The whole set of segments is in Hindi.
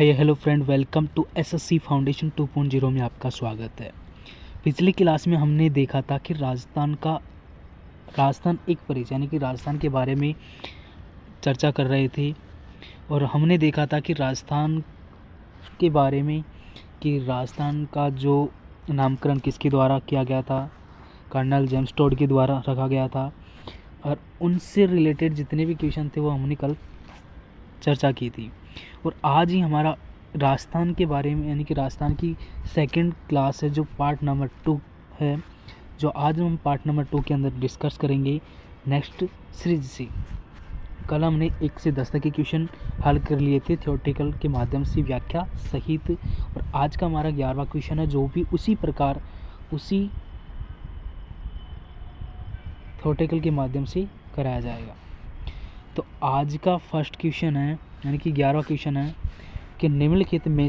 Hello friend, welcome to SSC foundation 2.0 में आपका स्वागत है। पिछली क्लास में हमने देखा था कि राजस्थान एक परिचय यानी कि राजस्थान के बारे में चर्चा कर रहे थे और हमने देखा था कि राजस्थान के बारे में कि राजस्थान का जो नामकरण किसके द्वारा किया गया था, कर्नल जेम्स टोड के द्वारा रखा गया था और उनसे रिलेटेड जितने भी क्वेश्चन थे वो हमने कल चर्चा की थी। और आज ही हमारा राजस्थान के बारे में यानी कि राजस्थान की सेकंड क्लास है जो पार्ट नंबर 2 है, जो आज हम पार्ट नंबर 2 के अंदर डिस्कस करेंगे नेक्स्ट सीरीज से। कल हमने 1 से 10 तक के क्वेश्चन हल कर लिए थे थ्योरेटिकल के माध्यम से व्याख्या सहित, और आज का हमारा 11वां क्वेश्चन है जो भी उसी प्रकार उसी थ्योरेटिकल के माध्यम से कराया जाएगा। तो आज का फर्स्ट क्वेश्चन है यानी कि 11वां क्वेश्चन है कि निम्नलिखित में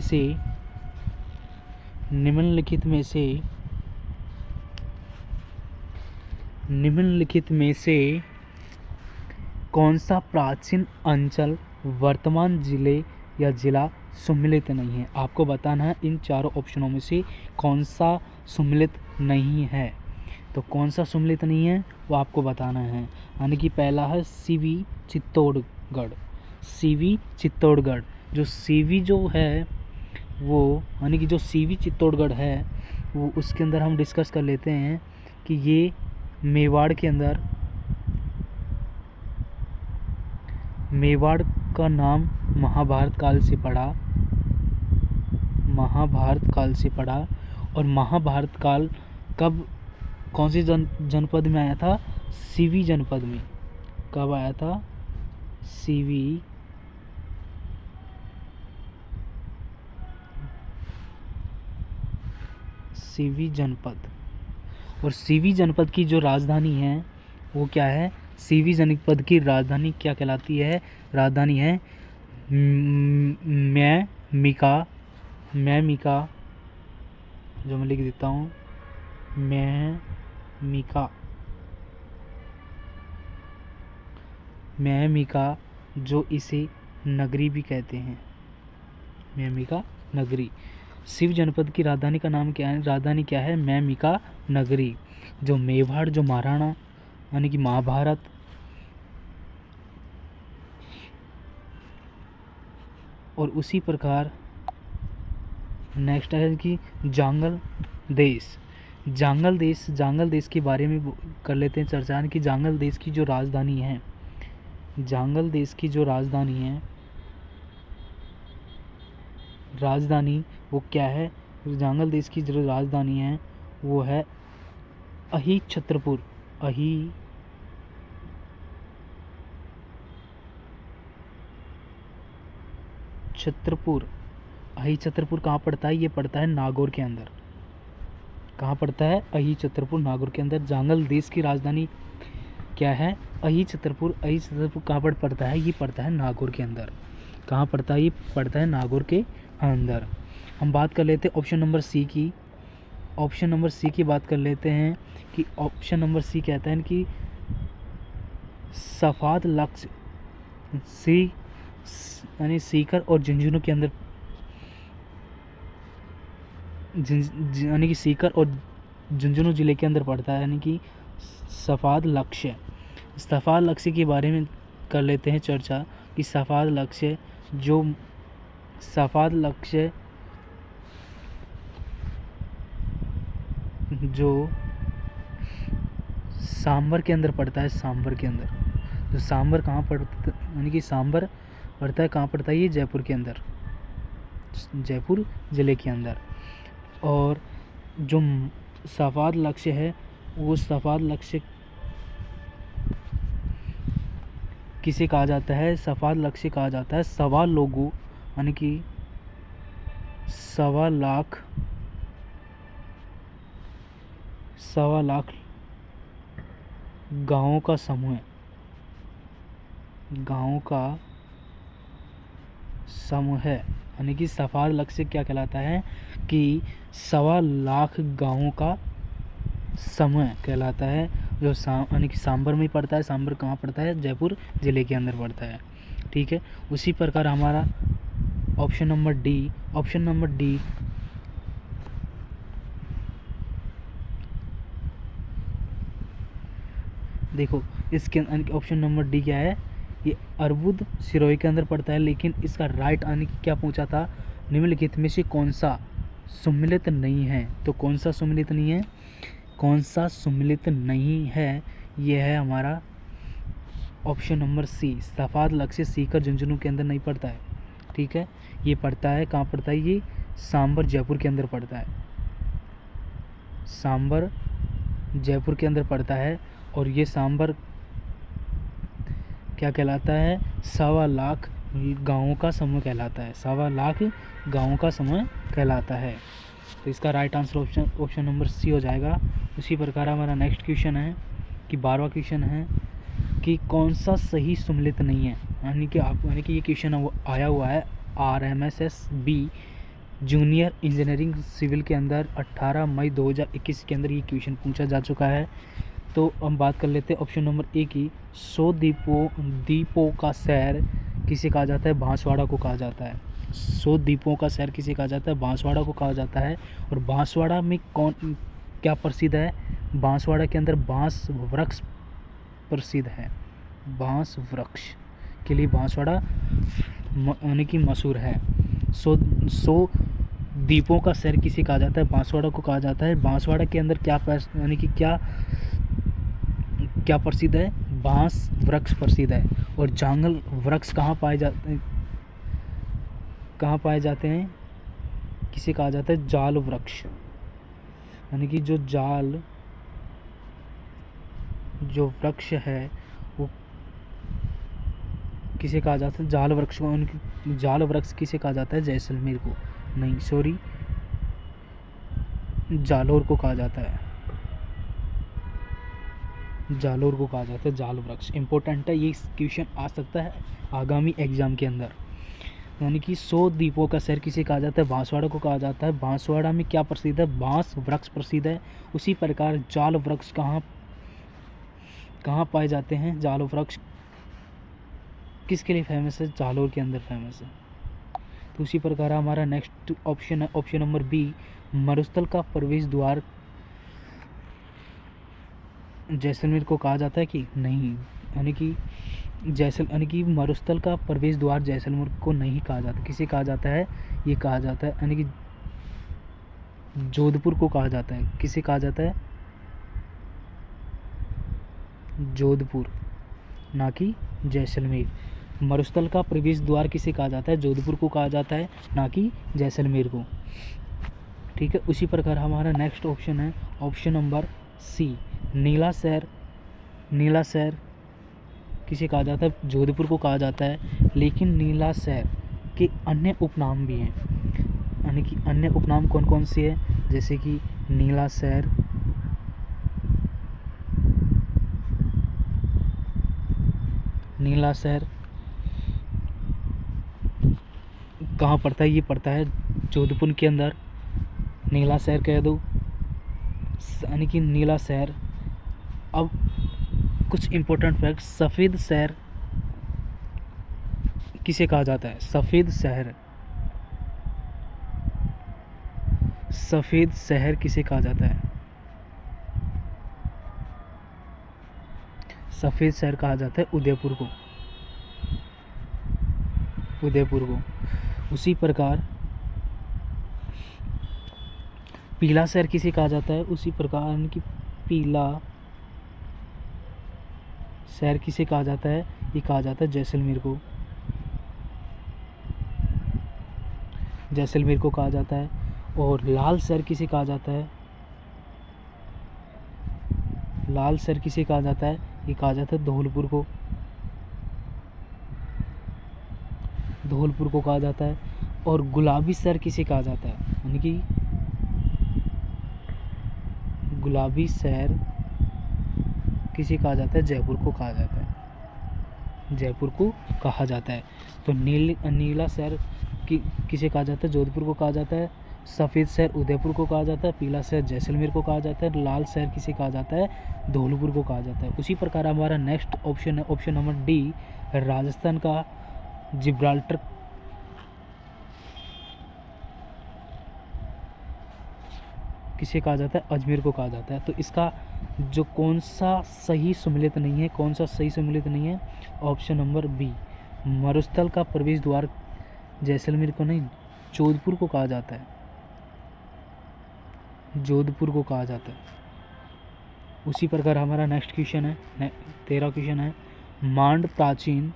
से कौन सा प्राचीन अंचल वर्तमान जिले या जिला सम्मिलित नहीं है। आपको बताना है इन चारों ऑप्शनों में से कौन सा सम्मिलित नहीं है। तो कौन सा सम्मिलित नहीं है वो आपको बताना है। यानी कि पहला है सीवी चित्तौड़गढ़। जो सीवी जो है वो यानी कि जो सीवी चित्तौड़गढ़ है वो उसके अंदर हम डिस्कस कर लेते हैं कि ये मेवाड़ का नाम महाभारत काल से पड़ा और महाभारत काल कब कौन से जनपद में आया था? सीवी जनपद में। कब आया था? सीवी जनपद। और सीवी जनपद की जो राजधानी है वो क्या है? सीवी जनपद की राजधानी क्या कहलाती है? राजधानी है म्यामिका, जो मैं लिख देता हूँ, म्यामिका, जो इसे नगरी भी कहते हैं, म्यामिका नगरी। शिव जनपद की राजधानी का नाम क्या है? राजधानी क्या है? म्यामिका नगरी। जो मेवाड़ जो महाराणा यानी कि महाभारत और उसी प्रकार नेक्स्ट है कि जांगल देश के बारे में कर लेते हैं चर्चा कि जांगल देश की जो राजधानी है, राजधानी वो क्या है? जांगल देश की जो राजधानी है वो है अही छत्रपुर। अही छत्रपुर कहाँ पड़ता है? ये पड़ता है नागौर के अंदर। कहाँ पड़ता है? अही छत्रपुर नागौर के अंदर। जांगल देश की राजधानी क्या है? अही छत्रपुर कहाँ पर पड़ता है? ये पड़ता है नागौर के अंदर। कहाँ पड़ता है? ये पड़ता है नागौर के अंदर। हम बात कर लेते हैं ऑप्शन नंबर सी की। ऑप्शन नंबर सी की बात कर लेते हैं कि ऑप्शन नंबर सी कहता है कि सफाद लक्ष्य यानी सीकर और झुंझुनू के अंदर, यानी कि सीकर और झुंझुनू जिले के अंदर पड़ता है, यानी कि सफाद लक्ष्य के बारे में कर लेते हैं चर्चा कि सफाद लक्ष्य जो सांबर के अंदर पड़ता है। जो सांबर कहाँ पड़ता है? यानी कि सांबर पड़ता है कहाँ पड़ता है? ये जयपुर के अंदर, जयपुर ज़िले के अंदर। और जो सफाद लक्ष्य है वो सफाद लक्ष्य किसे कहा जाता है? सफाद लक्ष्य कहा जाता है सवा लोगों यानी कि 1.25 लाख गाँवों का समूह है। यानी कि सफाद लक्ष्य क्या कहलाता है कि 1.25 लाख गाँवों का समूह कहलाता है, जो यानी कि सांबर में पड़ता है। सांबर कहाँ पड़ता है? जयपुर ज़िले के अंदर पड़ता है। ठीक है, उसी प्रकार हमारा ऑप्शन नंबर डी देखो इसके ऑप्शन नंबर डी क्या है, ये अर्बुद सिरोही के अंदर पड़ता है, लेकिन इसका राइट आने की क्या पूछा था, निम्नलिखित में से कौन सा सम्मिलित नहीं है। तो कौन सा सम्मिलित नहीं है, कौन सा सम्मिलित नहीं है, ये है हमारा ऑप्शन नंबर सी, सफ़ाद लक्ष्य सीकर झुंझुनू के अंदर नहीं पड़ता है। ठीक है, ये पड़ता है कहाँ पड़ता है, ये सांबर जयपुर के अंदर पड़ता है, सांबर जयपुर के अंदर पड़ता है। और ये सांबर क्या कहलाता है, 1.25 लाख गाँवों का समूह कहलाता है, 1.25 लाख गाँवों का समूह कहलाता है। तो इसका right answer option number C हो जाएगा। उसी प्रकार हमारा नेक्स्ट क्वेश्चन है कि 12वां क्वेश्चन है कि कौन सा सही सम्मिलित नहीं है, यानी कि ये क्वेश्चन आया हुआ है RMSSB जूनियर इंजीनियरिंग सिविल के अंदर 18 मई 2021 के अंदर ये क्वेश्चन पूछा जा चुका है। तो हम बात कर लेते हैं ऑप्शन नंबर ए की, 100 दीपों का शहर किसे कहा जाता है, बांसवाड़ा को कहा जाता है। 100 दीपों का शहर किसे कहा जाता है, बांसवाड़ा को कहा जाता है। और बांसवाड़ा में क्या प्रसिद्ध है, बांसवाड़ा के अंदर बांस वृक्ष प्रसिद्ध है, बांस वृक्ष के लिए बांसवाड़ा यानी कि मशहूर है। 100 दीपों का शहर किसे कहा जाता है, बांसवाड़ा को कहा जाता है। बांसवाड़ा के अंदर यानी कि क्या प्रसिद्ध है, बांस वृक्ष प्रसिद्ध है। और जांगल वृक्ष कहाँ पाए जाते हैं, किसे कहा जाता है, जाल वृक्ष, यानी कि जो वृक्ष है वो किसे कहा जाता है, जाल वृक्ष को। जाल वृक्ष किसे कहा जाता है, जैसलमेर को, नहीं सॉरी, जालोर को कहा जाता है, जालोर को कहा जाता है जाल वृक्ष। इंपॉर्टेंट है, ये क्वेश्चन आ सकता है आगामी एग्जाम के अंदर। यानी कि 100 दीपों का शहर किसे कहा जाता है, बांसवाड़ा को कहा जाता है। बांसवाड़ा में क्या प्रसिद्ध है, बांस वृक्ष प्रसिद्ध है। उसी प्रकार जाल वृक्ष कहाँ पाए जाते हैं, जाल वृक्ष किसके लिए फेमस है, जालोर के अंदर फेमस है। तो उसी प्रकार हमारा नेक्स्ट ऑप्शन है ऑप्शन नंबर बी, मरुस्थल का प्रवेश द्वार जैसलमेर को कहा जाता है कि नहीं, यानी कि मरुस्थल का प्रवेश द्वार जैसलमेर को नहीं कहा जाता, किसे कहा जाता है, ये कहा जाता है यानी कि जोधपुर को कहा जाता है। किसे कहा जाता है, जोधपुर, ना कि जैसलमेर। मरुस्थल का प्रवेश द्वार किसे कहा जाता है, जोधपुर को कहा जाता है, ना कि जैसलमेर को। ठीक है, उसी प्रकार हमारा नेक्स्ट ऑप्शन है ऑप्शन नंबर सी, नीला शहर किसे कहा जाता है, जोधपुर को कहा जाता है। लेकिन नीला शहर के अन्य उपनाम भी हैं, यानी कि अन्य उपनाम कौन कौन से हैं, जैसे कि नीला शहर, कहाँ पड़ता है, ये पड़ता है जोधपुर के अंदर, नीला शहर कह दो, यानी कि नीला शहर। अब कुछ इम्पोर्टेंट फैक्ट, सफ़ेद शहर किसे कहा जाता है, सफ़ेद शहर किसे कहा जाता है, सफ़ेद शहर कहा जाता है उदयपुर को। उसी प्रकार पीला शहर किसे कहा जाता है, उसी प्रकार कि पीला शहर किसे कहा जाता है, ये कहा जाता है जैसलमेर को कहा जाता है। और लाल शहर किसे कहा जाता है, ये कहा जाता है धौलपुर को कहा जाता है। और गुलाबी शहर किसे कहा जाता है, यानी कि गुलाबी शहर किसे कहा जाता है, जयपुर को कहा जाता है। तो नीला शहर किसे कहा जाता है, जोधपुर को कहा जाता है। सफ़ेद शहर उदयपुर को कहा जाता है, पीला शहर जैसलमेर को कहा जाता है, लाल शहर किसे कहा जाता है, धौलपुर को कहा जाता है। उसी प्रकार हमारा नेक्स्ट ऑप्शन है ऑप्शन नंबर डी, राजस्थान का जिब्राल्टर किसे कहा जाता है, अजमेर को कहा जाता है। तो इसका जो कौन सा सही सम्मिलित नहीं है, कौन सा सही सम्मिलित नहीं है, ऑप्शन नंबर बी, मरुस्थल का प्रवेश द्वार जैसलमेर को नहीं, जोधपुर को कहा जाता है, जोधपुर को कहा जाता है। उसी प्रकार हमारा नेक्स्ट क्वेश्चन है, 13 क्वेश्चन है, मांड प्राचीन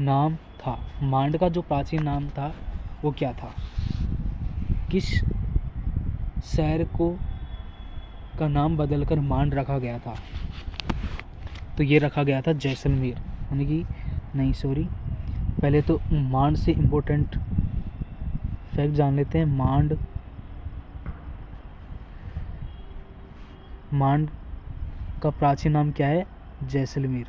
नाम था, मांड का जो प्राचीन नाम था वो क्या था, किस शहर को का नाम बदलकर मांड रखा गया था, तो ये रखा गया था जैसलमेर, यानी कि नहीं सॉरी, पहले तो मांड से इम्पोर्टेंट फैक्ट जान लेते हैं। मांड का प्राचीन नाम क्या है, जैसलमेर,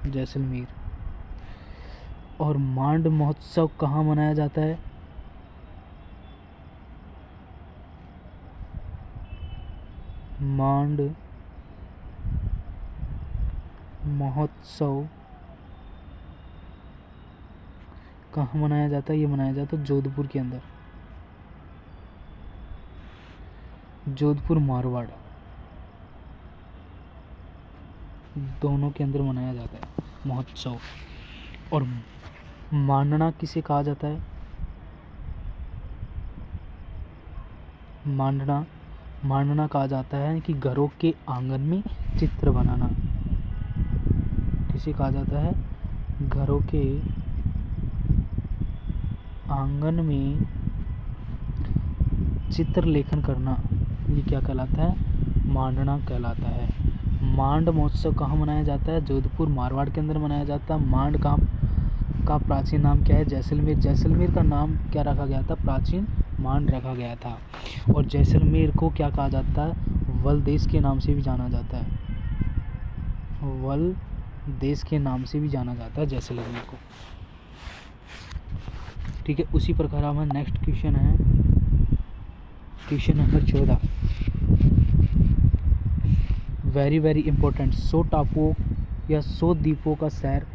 जैसलमेर। और मांड महोत्सव कहाँ मनाया जाता है, मांड महोत्सव कहाँ मनाया जाता है, ये मनाया जाता है जोधपुर के अंदर, जोधपुर मारवाड़ दोनों के अंदर मनाया जाता है महोत्सव। और मांडना किसे कहा जाता है, मांडना कहा जाता है कि घरों के आंगन में चित्र बनाना, किसे कहा जाता है, घरों के आंगन में चित्र लेखन करना, ये क्या कहलाता है, मांडना कहलाता है। मांड महोत्सव कहाँ मनाया जाता है, जोधपुर मारवाड़ के अंदर मनाया जाता है। मांड का प्राचीन नाम क्या है, जैसलमेर, जैसलमेर का नाम क्या रखा गया था, प्राचीन मांड रखा गया था। और जैसलमेर को क्या कहा जाता है, वल देश के नाम से भी जाना जाता है, वल देश के नाम से भी जाना जाता है जैसलमेर को, ठीक है। उसी प्रकार हमारा नेक्स्ट क्वेश्चन है, question number 14, very very important, 100 टापुओं या 100 द्वीपों का शहर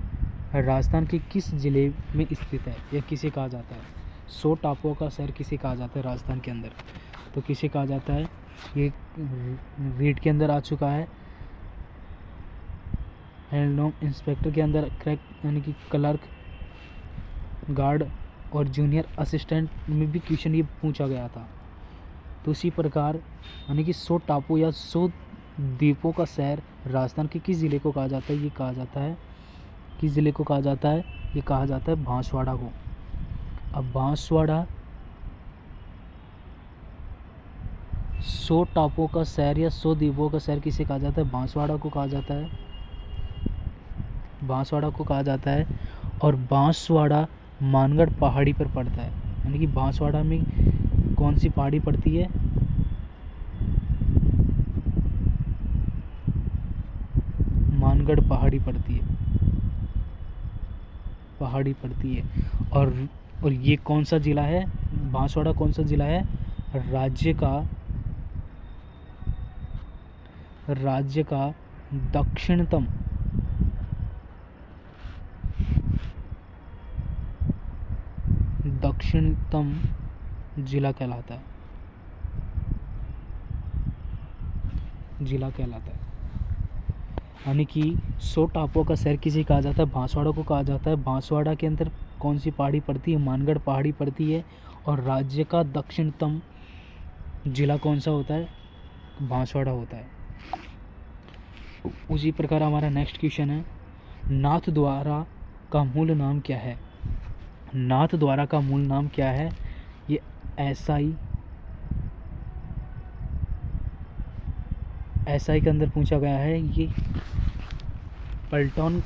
राजस्थान के किस जिले में स्थित है, यह किसे कहा जाता है, 100 टापुओं का शहर किसे कहा जाता है राजस्थान के अंदर, तो किसे कहा जाता है, ये रीड के अंदर आ चुका है, हैंडलूम इंस्पेक्टर के अंदर करेक्ट, यानी कि क्लर्क, गार्ड और जूनियर असिस्टेंट में भी क्वेश्चन ये पूछा गया था। तो इसी प्रकार यानी कि 100 टापू या 100 द्वीपों का शहर राजस्थान के किस ज़िले को कहा जाता है, ये कहा जाता है, किस ज़िले को कहा जाता है, ये कहा जाता है बांसवाड़ा को। अब बांसवाड़ा 100 टापुओं का शहर या 100 द्वीपों का शहर किसे कहा जाता है, बांसवाड़ा को कहा जाता है, बांसवाड़ा को कहा जाता है। और बांसवाड़ा मानगढ़ पहाड़ी पर पड़ता है, यानी कि बांसवाड़ा में कौन सी पहाड़ी पड़ती है, मानगढ़ पहाड़ी पड़ती है, पहाड़ी पड़ती है। और ये कौन सा ज़िला है, बांसवाड़ा कौन सा ज़िला है, राज्य का दक्षिणतम जिला कहलाता है, जिला कहलाता है। यानी कि 100 टापुओं का शहर किसे कहा जाता है, बांसवाड़ा को कहा जाता है। बांसवाड़ा के अंदर कौन सी पहाड़ी पड़ती है, मानगढ़ पहाड़ी पड़ती है। और राज्य का दक्षिणतम जिला कौन सा होता है, बांसवाड़ा होता है। उसी प्रकार हमारा नेक्स्ट क्वेश्चन है, नाथ द्वारा का मूल नाम क्या है, नाथ द्वारा का मूल नाम क्या है, ये एसआई के अंदर पूछा गया है, ये पल्टन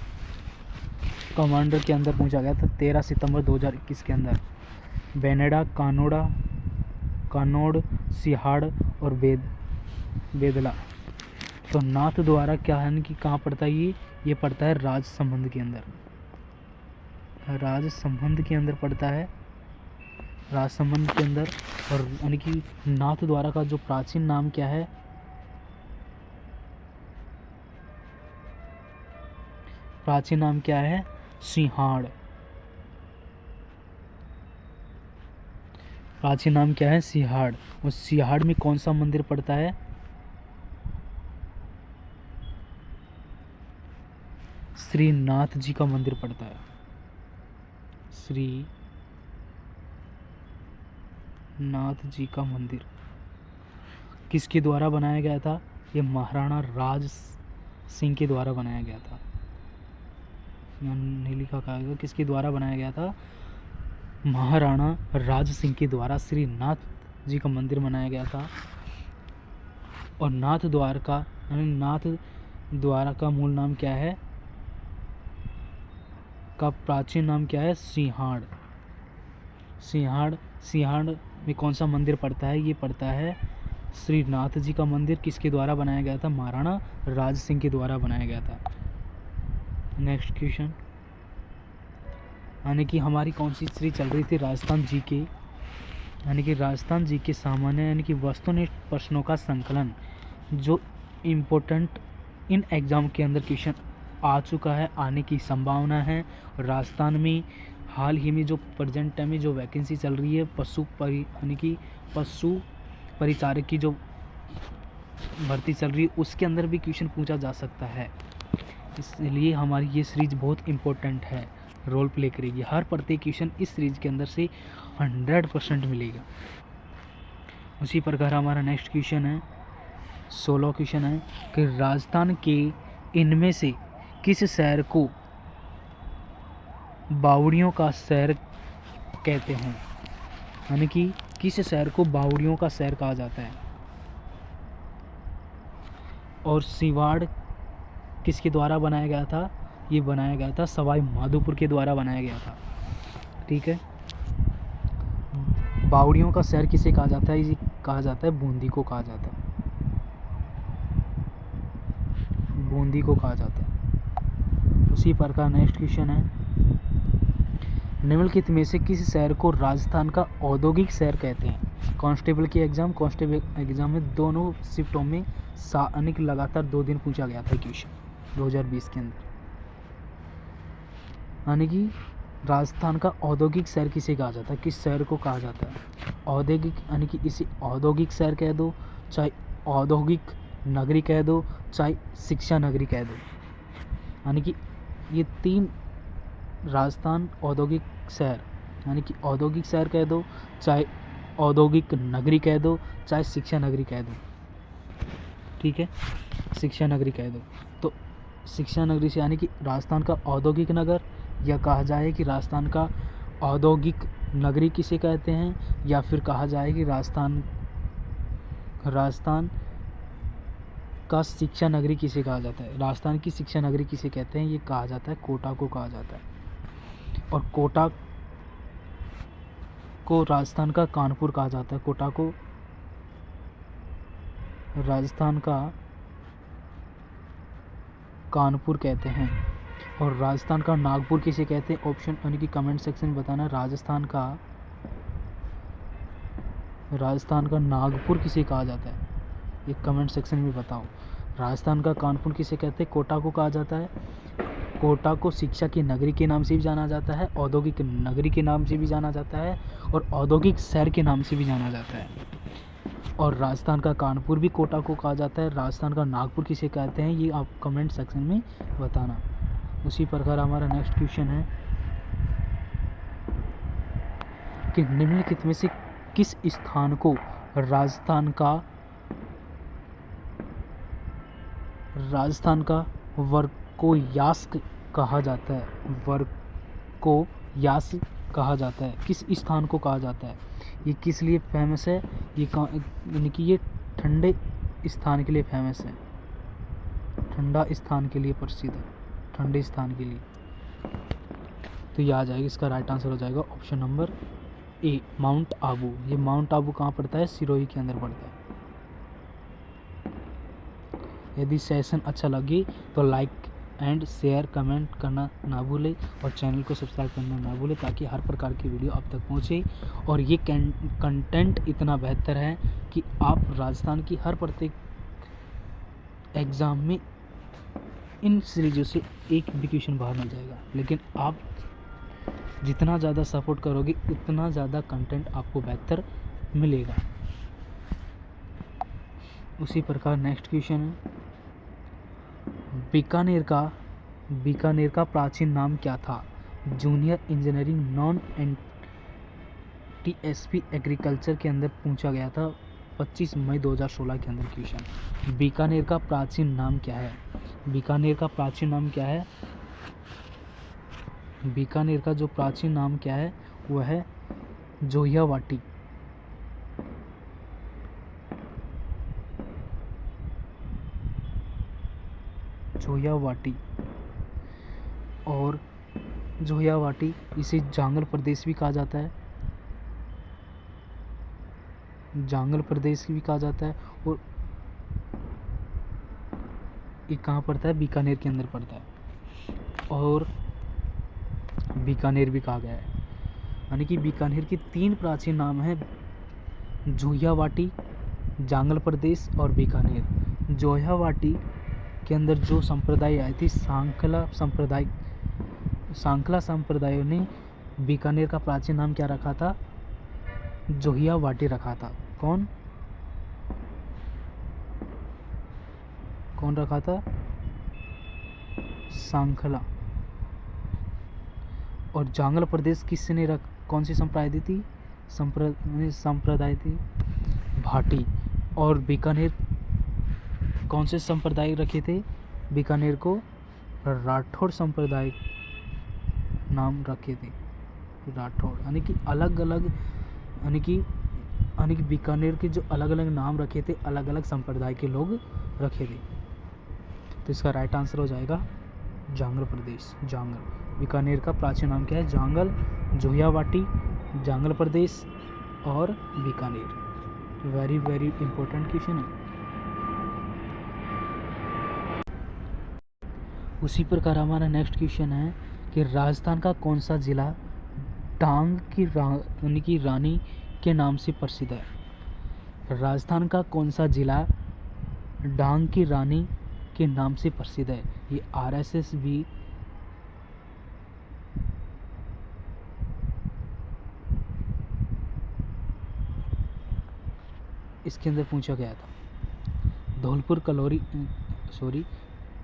कमांडर के अंदर पूछा गया था 13 सितंबर 2021 के अंदर। बेनेडा, कानोड़, सिहाड़ और बेदला। तो नाथ द्वारा क्या है कि कहाँ पड़ता है, ये पड़ता है राजसमंद के अंदर, राजसमंद के अंदर पड़ता है, राजसमंद के अंदर। और यानी कि नाथ द्वारा का जो प्राचीन नाम क्या है, प्राचीन नाम क्या है, सिंहाड़, प्राचीन नाम क्या है? सिहाड़। और सिहाड़ में कौन सा मंदिर पड़ता है? श्रीनाथ जी का मंदिर पड़ता है। श्री नाथ जी का मंदिर किसके द्वारा बनाया गया था? ये महाराणा राज सिंह के द्वारा बनाया गया था। यहाँ नहीं लिखा कहा किसके द्वारा बनाया गया था? महाराणा राज सिंह के द्वारा श्रीनाथ जी का मंदिर बनाया गया था। और नाथ द्वारा का मूल नाम क्या है? का प्राचीन नाम क्या है? सिंहाड़। सिंहाड़ में कौन सा मंदिर पड़ता है? ये पड़ता है श्रीनाथ जी का मंदिर। किसके द्वारा बनाया गया था? महाराणा राज सिंह के द्वारा बनाया गया था। नेक्स्ट क्वेश्चन, यानी कि हमारी कौन सी सीरीज चल रही थी? राजस्थान जी के, यानी कि राजस्थान जी के सामान्य यानी कि वस्तुनिष्ठ प्रश्नों का संकलन, जो इम्पोर्टेंट इन एग्ज़ाम के अंदर क्वेश्चन आ चुका है, आने की संभावना है। राजस्थान में हाल ही में जो प्रेजेंट टाइम में जो वैकेंसी चल रही है यानी कि पशु परिचारक की जो भर्ती चल रही है, उसके अंदर भी क्वेश्चन पूछा जा सकता है। इसलिए हमारी ये सीरीज बहुत इम्पोर्टेंट है, रोल प्ले करेगी। हर प्रत्येक क्वेश्चन इस सीरीज के अंदर से 100% मिलेगा। उसी प्रकार हमारा नेक्स्ट क्वेश्चन है, 16 क्वेश्चन है कि राजस्थान के इनमें से किस शहर को बावड़ियों का शहर कहते हैं? यानी कि किस शहर को बावड़ियों का शहर कहा जाता है? और सिवाड़ किसके द्वारा बनाया गया था? ये बनाया गया था सवाई माधोपुर के द्वारा बनाया गया था। ठीक है। बावड़ियों का शहर किसे कहा जाता है? ये कहा जाता है बूंदी को कहा जाता है। बूंदी को कहा जाता है। उसी प्रकार नेक्स्ट क्वेश्चन है, निम्नलिखित में से किस शहर को राजस्थान का औद्योगिक शहर कहते हैं? कांस्टेबल एग्जाम में दोनों शिफ्टों में लगातार 2 दिन पूछा गया था क्वेश्चन 2020 के अंदर। यानी कि राजस्थान का औद्योगिक शहर किसे कहा जाता है? किस शहर को कहा जाता है? औद्योगिक, यानी कि इसे औद्योगिक शहर कह दो, चाहे औद्योगिक नगरी कह दो, चाहे शिक्षा नगरी कह दो। यानी कि ये 3 राजस्थान औद्योगिक शहर, यानी कि औद्योगिक शहर कह दो, चाहे औद्योगिक नगरी कह दो, चाहे शिक्षा नगरी कह दो। ठीक है, शिक्षा नगरी कह दो। तो शिक्षा नगरी से यानी कि राजस्थान का औद्योगिक नगर, या कहा जाए कि राजस्थान का औद्योगिक नगरी किसे कहते हैं, या फिर कहा जाए कि राजस्थान का शिक्षा नगरी किसे कहा जाता है? राजस्थान की शिक्षा नगरी किसे कहते हैं? ये कहा जाता है कोटा को कहा जाता है। और कोटा को राजस्थान का कानपुर कहा जाता है। कोटा को राजस्थान का कानपुर कहते हैं। और राजस्थान का नागपुर किसे कहते हैं? ऑप्शन यानी कि कमेंट सेक्शन में बताना। राजस्थान का नागपुर किसे कहा जाता है? ये कमेंट सेक्शन में बताओ। राजस्थान का कानपुर किसे कहते हैं? कोटा को कहा जाता है। कोटा को शिक्षा की नगरी के नाम से भी जाना जाता है, औद्योगिक नगरी के नाम से भी जाना जाता है, और औद्योगिक शहर के नाम से भी जाना जाता है। और राजस्थान का कानपुर भी कोटा को कहा जाता है। राजस्थान का नागपुर किसे कहते हैं, ये आप कमेंट सेक्शन में बताना। उसी प्रकार हमारा नेक्स्ट क्वेश्चन है कि निम्नलिखित में से किस स्थान को राजस्थान का वर्कोयास्क कहा जाता है? वर्कोयास्क कहा जाता है। किस स्थान को कहा जाता है? ये किस लिए फेमस है? यानी कि ये ठंडे स्थान के लिए फेमस है, ठंडा स्थान के लिए प्रसिद्ध है, ठंडे स्थान के लिए। तो ये आ जाएगा, इसका राइट आंसर हो जाएगा option number A, mount Abu. ये माउंट आबू कहाँ पड़ता है? सिरोही के अंदर पड़ता है। यदि सेशन अच्छा लगे तो लाइक एंड शेयर कमेंट करना ना भूलें, और चैनल को सब्सक्राइब करना ना भूलें, ताकि हर प्रकार की वीडियो आप तक पहुँचे। और ये कंटेंट इतना बेहतर है कि आप राजस्थान की हर प्रत्येक एग्ज़ाम में इन सीरीजों से एक भी क्वेश्चन बाहर मिल जाएगा। लेकिन आप जितना ज़्यादा सपोर्ट करोगे उतना ज़्यादा कंटेंट आपको बेहतर मिलेगा। उसी प्रकार नेक्स्ट क्वेश्चन है, बीकानेर का प्राचीन नाम क्या था? Junior engineering non TSP agriculture के अंदर पूछा गया था 25 मई 2016 के अंदर क्वेश्चन। बीकानेर का प्राचीन नाम क्या है? बीकानेर का प्राचीन नाम क्या है? बीकानेर का जो प्राचीन नाम क्या है वह है जोहियावाटी। जोहियावाटी। और जोहियावाटी इसे जांगल प्रदेश भी कहा जाता है, जांगल प्रदेश भी कहा जाता है। और ये कहाँ पड़ता है? बीकानेर के अंदर पड़ता है और बीकानेर भी कहा गया है। यानी कि बीकानेर के 3 प्राचीन नाम हैं, जोहियावाटी, जांगल प्रदेश और बीकानेर। जोहियावाटी के अंदर जो संप्रदाय आई थी सांखला संप्रदायों ने बीकानेर का प्राचीन नाम क्या रखा था? जोहियावाटी रखा था। कौन रखा था? सांखला। और जांगल प्रदेश किसने कौन सी संप्रदाय दी थी? संप्रदाय थी भाटी। और बीकानेर कौन से संप्रदाय रखे थे? बीकानेर को राठौड़ संप्रदाय नाम रखे थे, राठौड़। यानी कि अलग अलग यानी कि बीकानेर के जो अलग अलग नाम रखे थे अलग अलग संप्रदाय के लोग रखे थे। तो इसका राइट आंसर हो जाएगा जांगल प्रदेश। जांगल। बीकानेर का प्राचीन नाम क्या है? जांगल, जोहियावाटी, जांगल प्रदेश और Bikaner. Very very important question है। उसी प्रकार हमारा नेक्स्ट क्वेश्चन है कि राजस्थान का कौन सा जिला डांग की रानी के नाम से प्रसिद्ध है? राजस्थान का कौन सा जिला डांग की रानी के नाम से प्रसिद्ध है? ये RSS भी इसके अंदर पूछा गया था। धौलपुर,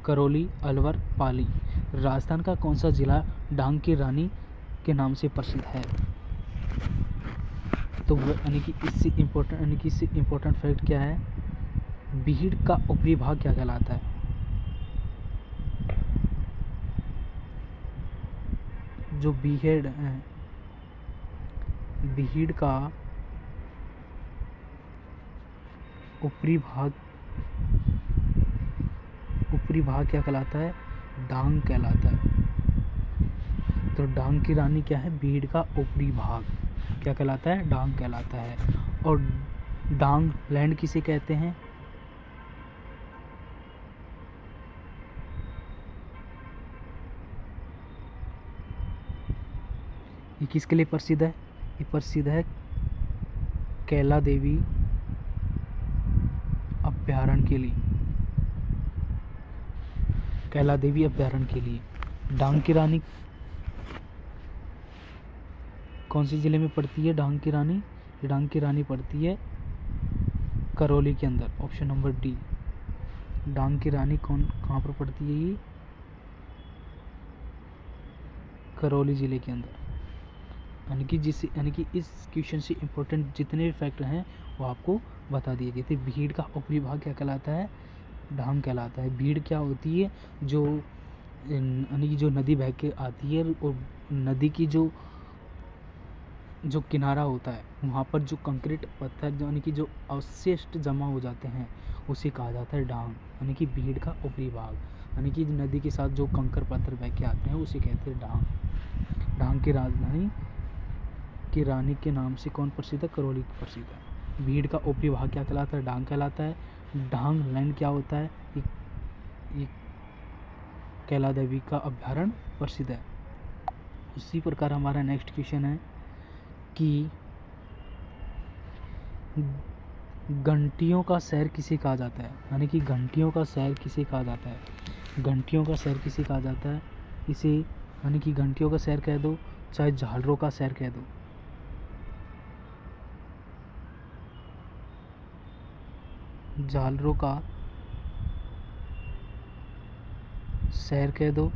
करौली, अलवर, पाली। राजस्थान का कौन सा जिला डांग की रानी के नाम से प्रसिद्ध है? तो यानी कि इससे इम्पोर्टेंट फैक्ट क्या है? बीड़ का ऊपरी भाग क्या कहलाता है? जो बीहेड है, बीड़ का ऊपरी भाग क्या कहलाता है? डांग कहलाता है। तो डांग की रानी क्या है? बीड़ का ऊपरी भाग क्या कहलाता है? डांग कहलाता है। और डांग लैंड किसे कहते हैं? ये किसके लिए प्रसिद्ध है? ये प्रसिद्ध है कैला देवी अभ्यारण्य के लिए। कैला देवी अभ्यारण्य के लिए। डांग की रानी कौन से जिले में पड़ती है? डांग की रानी पड़ती है करौली के अंदर। Option number D. डांग की रानी कहाँ पर पड़ती है? ये करौली जिले के अंदर। यानी कि इस क्वेश्चन से इम्पोर्टेंट जितने भी फैक्टर हैं वो आपको बता दिए गए थे। भीड़ का ऊपरी भाग क्या कहलाता है? डांग कहलाता है। भीड़ क्या होती है? जो यानी कि जो नदी बह के आती है और नदी की जो किनारा होता है वहाँ पर जो कंक्रीट पत्थर यानी कि जो अवशिष्ट जमा हो जाते हैं उसे कहा जाता है डांग। यानी कि भीड़ का ऊपरी भाग, यानी कि नदी के साथ जो कंकर पत्थर बह के आते हैं उसे कहते हैं डांग। डांग की राजधानी की रानी के नाम से कौन प्रसिद्ध है? करौली प्रसिद्ध है। भीड़ का ऊपरी भाग क्या कहलाता है? डांग कहलाता है। डांग लैंड क्या होता है? ये कैला देवी का अभ्यारण्य प्रसिद्ध है। उसी प्रकार हमारा नेक्स्ट क्वेश्चन है कि घंटियों का शहर किसे कहा जाता है? यानी कि घंटियों का शहर किसे कहा जाता है? घंटियों का शहर किसे कहा जाता है? इसे यानी कि घंटियों का शहर कह दो चाहे झालरों का शहर कह दो, झालरों का शहर कह दो,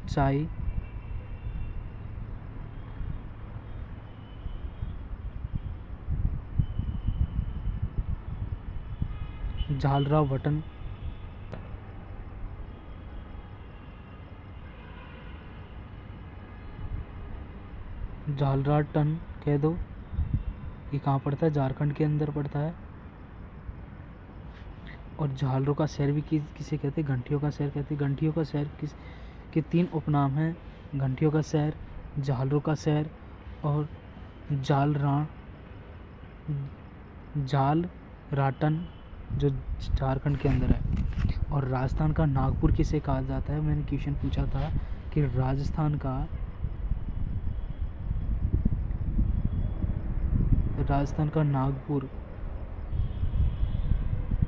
चाहे झालरावटन, झालराटन कह दो। ये कहाँ पड़ता है? झारखंड के अंदर पड़ता है। और झालरों का शहर भी किसे कहते हैं? घंटियों का शहर कहते हैं। घंटियों का शहर किस के 3 उपनाम हैं? घंटियों का शहर, झालरों का शहर और झालराटन, जो झारखंड के अंदर है। और राजस्थान का नागपुर किसे कहा जाता है? मैंने क्वेश्चन पूछा था कि राजस्थान का नागपुर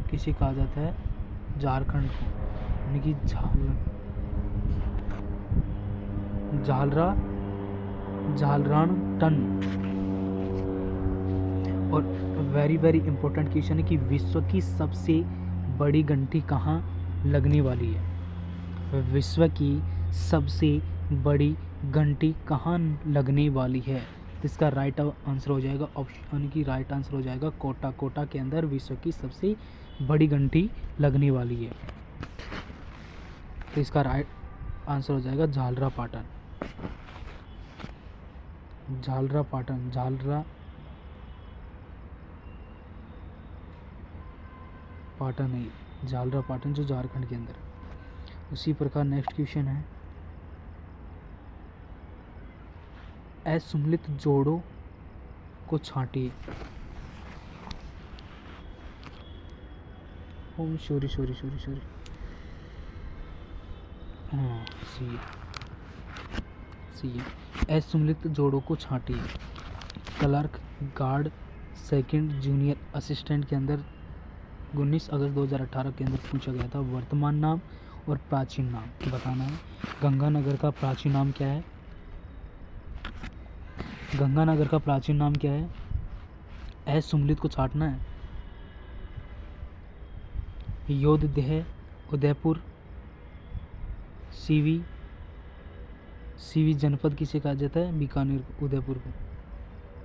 किसे कहा जाता है? झारखंड को, यानी कि झालराटन। और वेरी वेरी इंपॉर्टेंट क्वेश्चन है कि विश्व की सबसे बड़ी घंटी कहाँ लगने वाली है? विश्व की सबसे बड़ी घंटी कहाँ लगने वाली है? तो इसका राइट आंसर हो जाएगा ऑप्शन की राइट आंसर हो जाएगा कोटा। कोटा के अंदर विश्व की सबसे बड़ी घंटी लगने वाली है। तो इसका राइट आंसर हो जाएगा झालरापाटन। झालरापाटन, झालरापाटन है, झालरापाटन जो झारखंड के अंदर। उसी प्रकार नेक्स्ट क्वेश्चन है, असुमिलित जोड़ों को छांटिए। सॉरी हाँ, सी असुमिलित जोड़ों को छांटिए। Clerk, guard, second, junior assistant के अंदर 19 अगस्त 2018 के अंदर पूछा गया था। वर्तमान नाम और प्राचीन नाम बताना है। गंगानगर का प्राचीन नाम क्या है? गंगानगर का प्राचीन नाम क्या है? असुमिलित को छांटना है। योधदेह, उदयपुर, सीवी जनपद किसे कहा जाता है? बीकानेर, उदयपुर को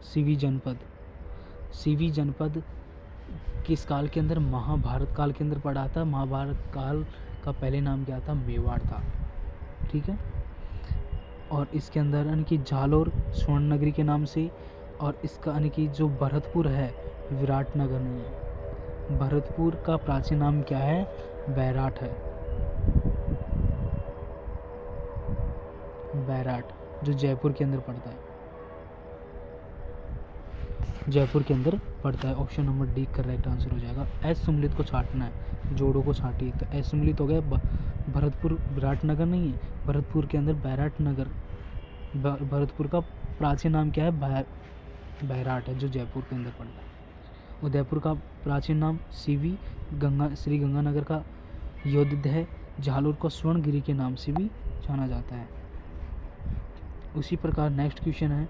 सीवी जनपद किस काल के अंदर? महाभारत काल के अंदर पड़ा था। महाभारत काल का पहले नाम क्या था? मेवाड़ था। ठीक है। और इसके अंदर यानी कि झालोर स्वर्ण नगरी के नाम से, और इसका यानी कि जो भरतपुर है विराटनगर नहीं है। भरतपुर का प्राचीन नाम क्या है? बैराट है। बैराट, जो जयपुर के अंदर पड़ता है। जयपुर के अंदर पड़ता है। Option number D correct answer हो जाएगा। असुमिलित को छांटना है, जोड़ों को छांटिए। तो असुमिलित हो गया भरतपुर, विराटनगर नहीं है। भरतपुर के अंदर बैराट नगर। भरतपुर का प्राचीन नाम क्या है? बैराट है, जो जयपुर के अंदर पड़ता है। उदयपुर का प्राचीन नाम श्री गंगानगर का योधदेह, झालोर को स्वर्णगिरी के नाम से भी जाना जाता है। उसी प्रकार नेक्स्ट क्वेश्चन है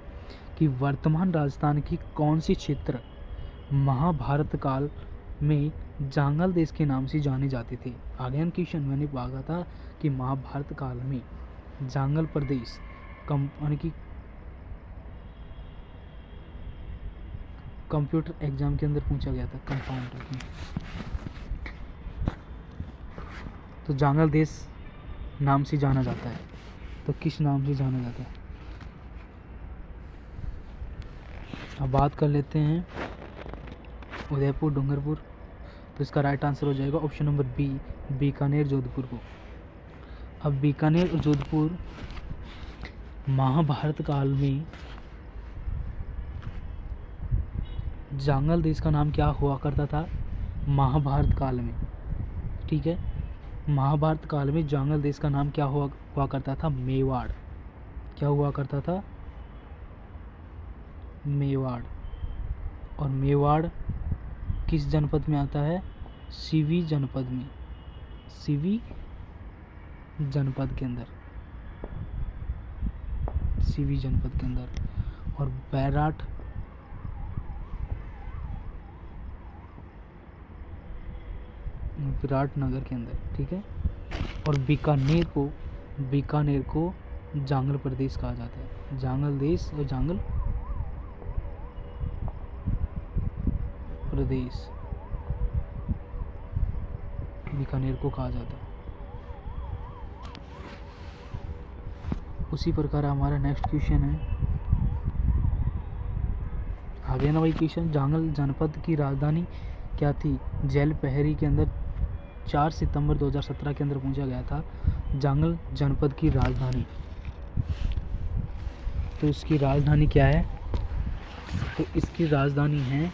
कि वर्तमान राजस्थान की कौन सी क्षेत्र महाभारत काल में जांगल देश के नाम से जाने जाते थे? आगे क्वेश्चन मैंने भागा था कि महाभारत काल में जांगल प्रदेश यानी कि कंप्यूटर एग्जाम के अंदर पूछा गया था, कंपाउंडर में। तो जांगल देश नाम से जाना जाता है। तो किस नाम से जाना जाता है? अब बात कर लेते हैं उदयपुर, डूंगरपुर। तो इसका राइट आंसर हो जाएगा option number B, Bikaner, Jodhpur को। अब बीकानेर और जोधपुर महाभारत काल में जांगल देश का नाम क्या हुआ करता था? महाभारत काल में, ठीक है, महाभारत काल में जांगल देश का नाम क्या हुआ करता था? मेवाड़। क्या हुआ करता था? मेवाड़। और मेवाड़ किस जनपद में आता है? सीवी जनपद में, सीवी जनपद के अंदर। किसी भी जनपद के अंदर, और बैराट विराटनगर के अंदर, ठीक है। और बीकानेर को जांगल प्रदेश कहा जाता है। जांगल देश और जांगल प्रदेश बीकानेर को कहा जाता है। उसी प्रकार हमारा नेक्स्ट क्वेश्चन है, आ गया ना भाई क्वेश्चन। जांगल जनपद की राजधानी क्या थी? जलपहरी के अंदर 4 सितंबर 2017 के अंदर पूछा गया था जांगल जनपद की राजधानी। तो इसकी राजधानी क्या है? तो इसकी राजधानी है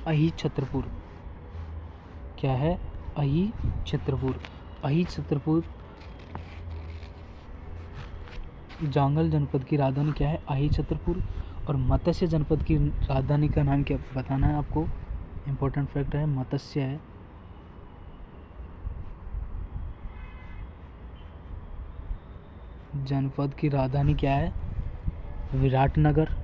अही छत्रपुर। क्या है? अही छत्रपुर। अही छत्रपुर जांगल जनपद की राजधानी क्या है? अही छत्रपुर। और मत्स्य जनपद की राजधानी का नाम क्या बताना है आपको, इम्पोर्टेंट फैक्ट है, मत्स्य है। जनपद की राजधानी क्या है? विराटनगर।